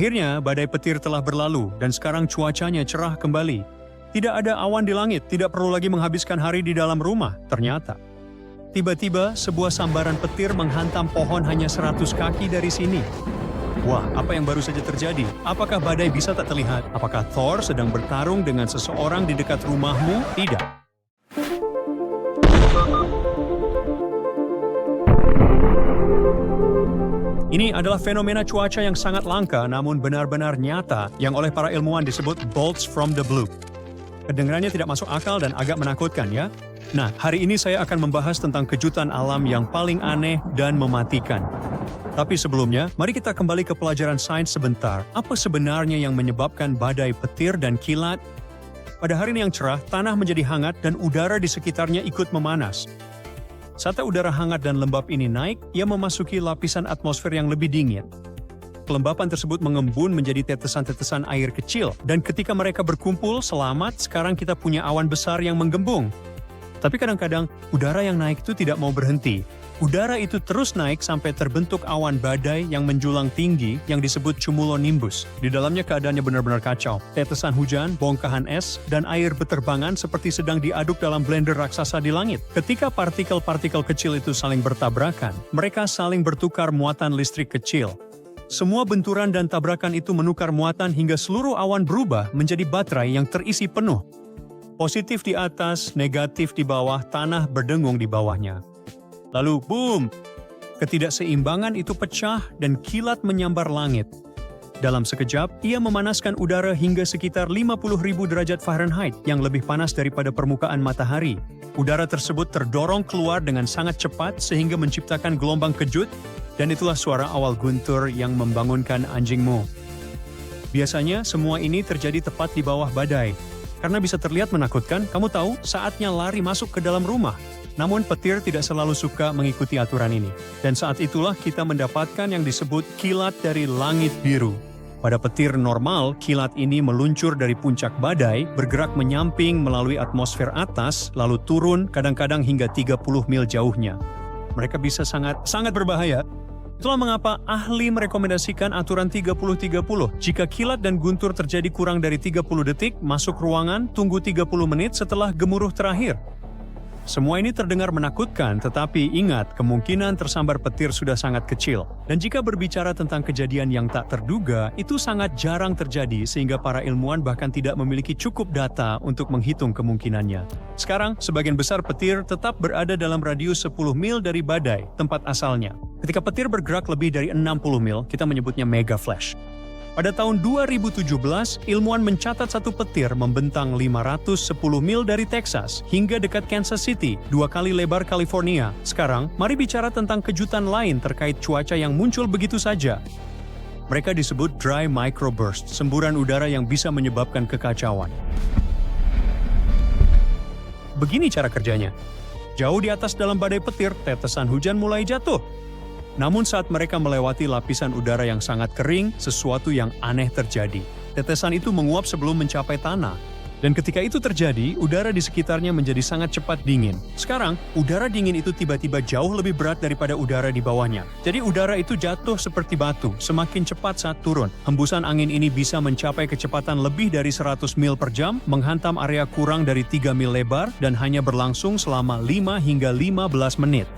Akhirnya, badai petir telah berlalu dan sekarang cuacanya cerah kembali. Tidak ada awan di langit, tidak perlu lagi menghabiskan hari di dalam rumah, ternyata. Tiba-tiba, sebuah sambaran petir menghantam pohon hanya 100 kaki dari sini. Wah, apa yang baru saja terjadi? Apakah badai bisa tak terlihat? Apakah Thor sedang bertarung dengan seseorang di dekat rumahmu? Tidak. Ini adalah fenomena cuaca yang sangat langka namun benar-benar nyata yang oleh para ilmuwan disebut bolts from the blue. Kedengarannya tidak masuk akal dan agak menakutkan ya? Nah, hari ini saya akan membahas tentang kejutan alam yang paling aneh dan mematikan. Tapi sebelumnya, mari kita kembali ke pelajaran sains sebentar. Apa sebenarnya yang menyebabkan badai petir dan kilat? Pada hari yang cerah, tanah menjadi hangat dan udara di sekitarnya ikut memanas. Saat udara hangat dan lembab ini naik, ia memasuki lapisan atmosfer yang lebih dingin. Kelembapan tersebut mengembun menjadi tetesan-tetesan air kecil, dan ketika mereka berkumpul, selamat, sekarang kita punya awan besar yang menggembung. Tapi kadang-kadang, udara yang naik itu tidak mau berhenti. Udara itu terus naik sampai terbentuk awan badai yang menjulang tinggi yang disebut cumulonimbus. Di dalamnya keadaannya benar-benar kacau. Tetesan hujan, bongkahan es, dan air beterbangan seperti sedang diaduk dalam blender raksasa di langit. Ketika partikel-partikel kecil itu saling bertabrakan, mereka saling bertukar muatan listrik kecil. Semua benturan dan tabrakan itu menukar muatan hingga seluruh awan berubah menjadi baterai yang terisi penuh. Positif di atas, negatif di bawah, tanah berdengung di bawahnya. Lalu, boom! Ketidakseimbangan itu pecah dan kilat menyambar langit. Dalam sekejap, ia memanaskan udara hingga sekitar 50.000 derajat Fahrenheit yang lebih panas daripada permukaan matahari. Udara tersebut terdorong keluar dengan sangat cepat sehingga menciptakan gelombang kejut, dan itulah suara awal guntur yang membangunkan anjingmu. Biasanya, semua ini terjadi tepat di bawah badai. Karena bisa terlihat menakutkan, kamu tahu saatnya lari masuk ke dalam rumah. Namun petir tidak selalu suka mengikuti aturan ini. Dan saat itulah kita mendapatkan yang disebut kilat dari langit biru. Pada petir normal, kilat ini meluncur dari puncak badai, bergerak menyamping melalui atmosfer atas, lalu turun kadang-kadang hingga 30 mil jauhnya. Mereka bisa sangat berbahaya. Itulah mengapa ahli merekomendasikan aturan 30-30. Jika kilat dan guntur terjadi kurang dari 30 detik, masuk ruangan, tunggu 30 menit setelah gemuruh terakhir. Semua ini terdengar menakutkan, tetapi ingat, kemungkinan tersambar petir sudah sangat kecil. Dan jika berbicara tentang kejadian yang tak terduga, itu sangat jarang terjadi sehingga para ilmuwan bahkan tidak memiliki cukup data untuk menghitung kemungkinannya. Sekarang, sebagian besar petir tetap berada dalam radius 10 mil dari badai, tempat asalnya. Ketika petir bergerak lebih dari 60 mil, kita menyebutnya mega flash. Pada tahun 2017, ilmuwan mencatat satu petir membentang 510 mil dari Texas hingga dekat Kansas City, 2 kali lebar California. Sekarang, mari bicara tentang kejutan lain terkait cuaca yang muncul begitu saja. Mereka disebut dry microburst, semburan udara yang bisa menyebabkan kekacauan. Begini cara kerjanya. Jauh di atas dalam badai petir, tetesan hujan mulai jatuh. Namun saat mereka melewati lapisan udara yang sangat kering, sesuatu yang aneh terjadi. Tetesan itu menguap sebelum mencapai tanah. Dan ketika itu terjadi, udara di sekitarnya menjadi sangat cepat dingin. Sekarang, udara dingin itu tiba-tiba jauh lebih berat daripada udara di bawahnya. Jadi udara itu jatuh seperti batu, semakin cepat saat turun. Hembusan angin ini bisa mencapai kecepatan lebih dari 100 mil per jam, menghantam area kurang dari 3 mil lebar, dan hanya berlangsung selama 5 hingga 15 menit.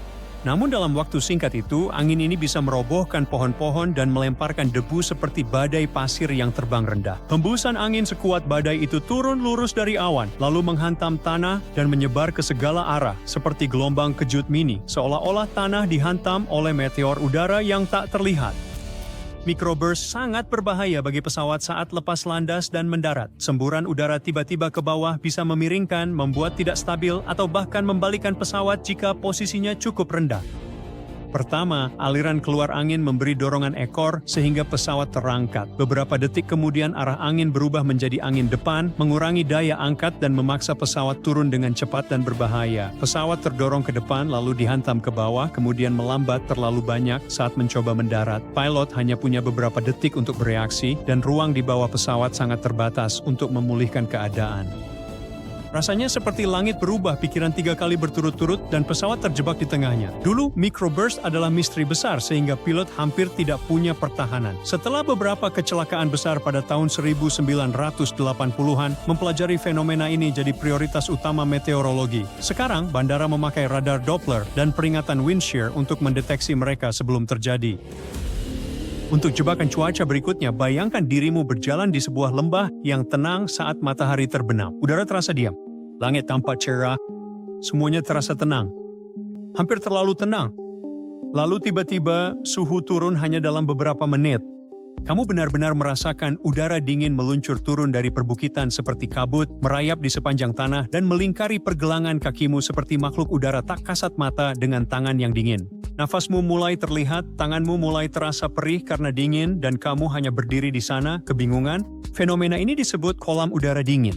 Namun dalam waktu singkat itu, angin ini bisa merobohkan pohon-pohon dan melemparkan debu seperti badai pasir yang terbang rendah. Hembusan angin sekuat badai itu turun lurus dari awan, lalu menghantam tanah dan menyebar ke segala arah, seperti gelombang kejut mini, seolah-olah tanah dihantam oleh meteor udara yang tak terlihat. Microburst sangat berbahaya bagi pesawat saat lepas landas dan mendarat. Semburan udara tiba-tiba ke bawah bisa memiringkan, membuat tidak stabil, atau bahkan membalikkan pesawat jika posisinya cukup rendah. Pertama, aliran keluar angin memberi dorongan ekor sehingga pesawat terangkat. Beberapa detik kemudian arah angin berubah menjadi angin depan, mengurangi daya angkat dan memaksa pesawat turun dengan cepat dan berbahaya. Pesawat terdorong ke depan lalu dihantam ke bawah, kemudian melambat terlalu banyak saat mencoba mendarat. Pilot hanya punya beberapa detik untuk bereaksi dan ruang di bawah pesawat sangat terbatas untuk memulihkan keadaan. Rasanya seperti langit berubah pikiran 3 kali berturut-turut dan pesawat terjebak di tengahnya. Dulu, microburst adalah misteri besar sehingga pilot hampir tidak punya pertahanan. Setelah beberapa kecelakaan besar pada tahun 1980-an, mempelajari fenomena ini jadi prioritas utama meteorologi. Sekarang, bandara memakai radar Doppler dan peringatan wind shear untuk mendeteksi mereka sebelum terjadi. Untuk jebakan cuaca berikutnya, bayangkan dirimu berjalan di sebuah lembah yang tenang saat matahari terbenam. Udara terasa diam, langit tampak cerah, semuanya terasa tenang. Hampir terlalu tenang. Lalu tiba-tiba suhu turun hanya dalam beberapa menit. Kamu benar-benar merasakan udara dingin meluncur turun dari perbukitan seperti kabut, merayap di sepanjang tanah, dan melingkari pergelangan kakimu seperti makhluk udara tak kasat mata dengan tangan yang dingin. Nafasmu mulai terlihat, tanganmu mulai terasa perih karena dingin, dan kamu hanya berdiri di sana, kebingungan. Fenomena ini disebut kolam udara dingin.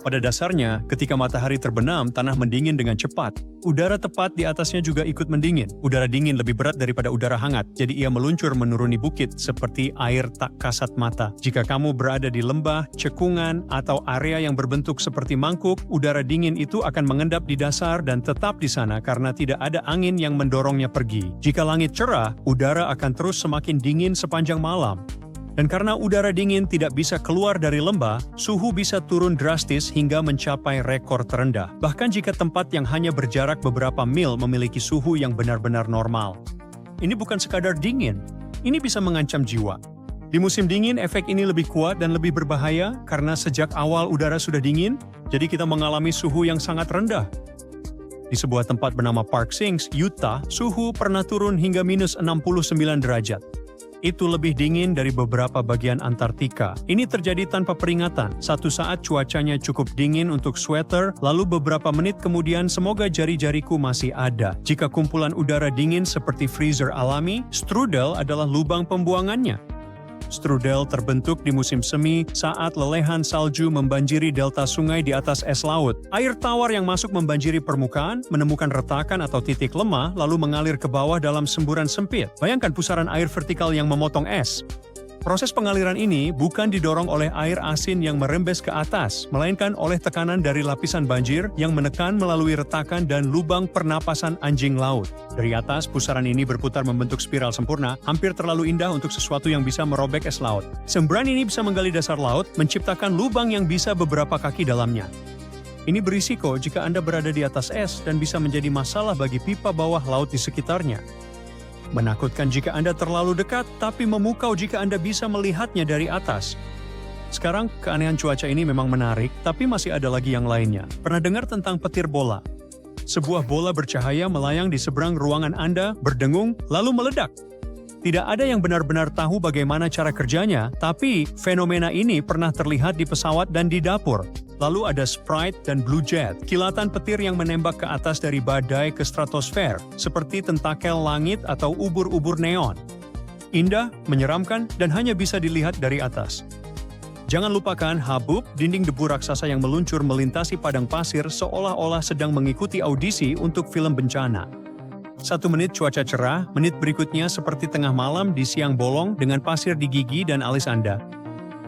Pada dasarnya, ketika matahari terbenam, tanah mendingin dengan cepat. Udara tepat di atasnya juga ikut mendingin. Udara dingin lebih berat daripada udara hangat, jadi ia meluncur menuruni bukit seperti air tak kasat mata. Jika kamu berada di lembah, cekungan, atau area yang berbentuk seperti mangkuk, udara dingin itu akan mengendap di dasar dan tetap di sana karena tidak ada angin yang mendorongnya pergi. Jika langit cerah, udara akan terus semakin dingin sepanjang malam. Dan karena udara dingin tidak bisa keluar dari lembah, suhu bisa turun drastis hingga mencapai rekor terendah. Bahkan jika tempat yang hanya berjarak beberapa mil memiliki suhu yang benar-benar normal. Ini bukan sekadar dingin, ini bisa mengancam jiwa. Di musim dingin, efek ini lebih kuat dan lebih berbahaya karena sejak awal udara sudah dingin, jadi kita mengalami suhu yang sangat rendah. Di sebuah tempat bernama Park Springs, Utah, suhu pernah turun hingga minus 69 derajat. Itu lebih dingin dari beberapa bagian Antartika. Ini terjadi tanpa peringatan. Satu saat cuacanya cukup dingin untuk sweater, lalu beberapa menit kemudian semoga jari-jariku masih ada. Jika kumpulan udara dingin seperti freezer alami, strudel adalah lubang pembuangannya. Strudel terbentuk di musim semi saat lelehan salju membanjiri delta sungai di atas es laut. Air tawar yang masuk membanjiri permukaan, menemukan retakan atau titik lemah, lalu mengalir ke bawah dalam semburan sempit. Bayangkan pusaran air vertikal yang memotong es. Proses pengaliran ini bukan didorong oleh air asin yang merembes ke atas, melainkan oleh tekanan dari lapisan banjir yang menekan melalui retakan dan lubang pernapasan anjing laut. Dari atas, pusaran ini berputar membentuk spiral sempurna, hampir terlalu indah untuk sesuatu yang bisa merobek es laut. Semburan ini bisa menggali dasar laut, menciptakan lubang yang bisa beberapa kaki dalamnya. Ini berisiko jika Anda berada di atas es dan bisa menjadi masalah bagi pipa bawah laut di sekitarnya. Menakutkan jika Anda terlalu dekat, tapi memukau jika Anda bisa melihatnya dari atas. Sekarang, keanehan cuaca ini memang menarik, tapi masih ada lagi yang lainnya. Pernah dengar tentang petir bola? Sebuah bola bercahaya melayang di seberang ruangan Anda, berdengung, lalu meledak. Tidak ada yang benar-benar tahu bagaimana cara kerjanya, tapi fenomena ini pernah terlihat di pesawat dan di dapur. Lalu ada Sprite dan Blue Jet, kilatan petir yang menembak ke atas dari badai ke stratosfer, seperti tentakel langit atau ubur-ubur neon. Indah, menyeramkan, dan hanya bisa dilihat dari atas. Jangan lupakan habub, dinding debu raksasa yang meluncur melintasi padang pasir seolah-olah sedang mengikuti audisi untuk film bencana. 1 menit cuaca cerah, menit berikutnya seperti tengah malam di siang bolong dengan pasir di gigi dan alis Anda.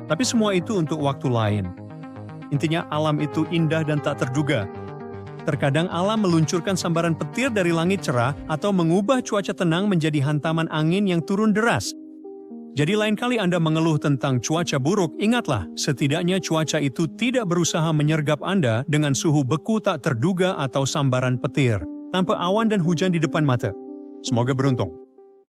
Tapi semua itu untuk waktu lain. Intinya alam itu indah dan tak terduga. Terkadang alam meluncurkan sambaran petir dari langit cerah atau mengubah cuaca tenang menjadi hantaman angin yang turun deras. Jadi lain kali Anda mengeluh tentang cuaca buruk, ingatlah, setidaknya cuaca itu tidak berusaha menyergap Anda dengan suhu beku tak terduga atau sambaran petir, tanpa awan dan hujan di depan mata. Semoga beruntung.